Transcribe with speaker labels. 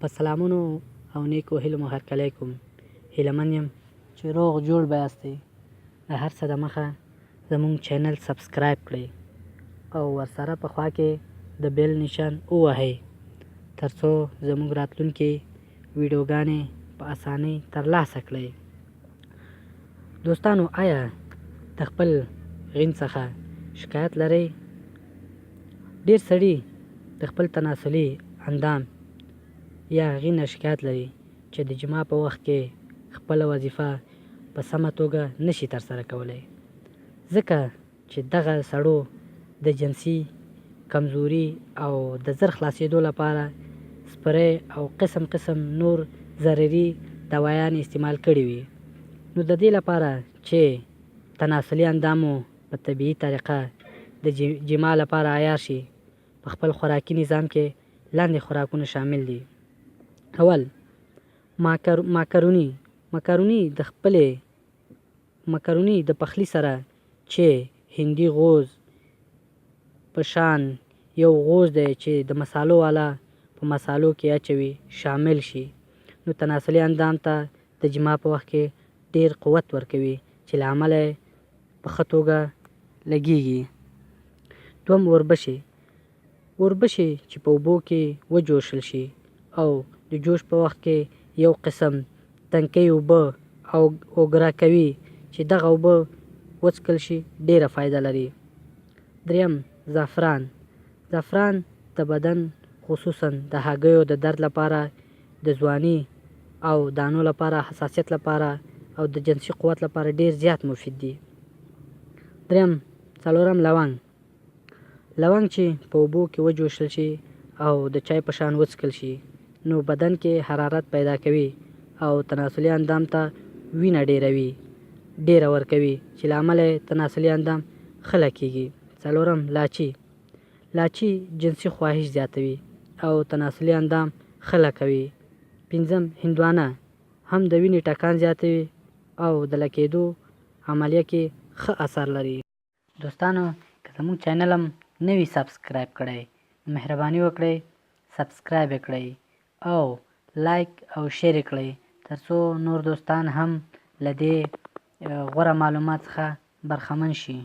Speaker 1: په سلامونو او نیکو هیلو مو هرکلی کوم. هیلهمن یم چې روغ جوړ به یاستئ. د هر څه دمخه زموږ چینل سبسکرایب کړئ او ورسره په خوا کې د بیل نشان ووهئ تر څو زموږ راتلونکې ویډیوګانې په اسانۍ ترلاسه کړئ. دوستانو، آیا د خپل غین څخه شکایت لرئ؟ ډېر سړي د خپل تناسلي اندام یا هغې نه شکایت لري چې د جما په وخت کې خپله وظیفه په سمه توګه نشي ترسره کولی، ځکه چې دغه سړو د جنسي کمزوري او د زر خلاصېدو لپاره سپری او قسم قسم نور ضرري دوایان استعمال کړي وي. نو د دې لپاره چې تناسلي اندامو په طبیعي طریقه د جما لپاره عیار شي، په خپل خوراکي نظام کې لاندې خوراکونه شامل دي. اول، ماکاروني د پخلي سره چې هندي غوز په شان یو غوز دی چې د مسالو والا په مسالو کې اچوي شامل شي، نو تناسلي اندام ته د جما په وخت کې ډیر قوت ورکوي چې له امله په ښه توګه لګیږي. دوم، اوربشې چې په اوبو کې وجوشل شي او د جوش په وخت کې یو قسم تنکۍ اوبه او اوګره کوي چې دغه اوبه وڅښل شي ډیره فایده لري. دریم، زعفران د بدن خصوصا د هګیو د درد لپاره، د ځواني او دانو لپاره، حساسیت لپاره او د جنسي قوت لپاره ډیر زیات مفید دي. څلورم، لونګ چې په اوبو کې وجوشل شي او د چای په شان وڅښل شي، نو بدن کې حرارت پیدا کوي او تناسلي اندام ته وینه ډیره ورکوي چې له امله تناسلي اندام ښه کیږي. څلورم، لاچي جنسي خواهش زیاتوي او تناسلي اندام ښه کوي. پنځم، هندوانه هم د وینې ټکان زیاتوي او د لکېدو عملیه کې ښه اثر لري. دوستانو، که زموږ چینل هم نه وي سبسکرایب کړی، مهرباني وکړئ سبسکرایب یې کړئ او لایک او شیر یې کړئ تر څو نور دوستان هم له دې غوره معلومات څخه برخمن شي.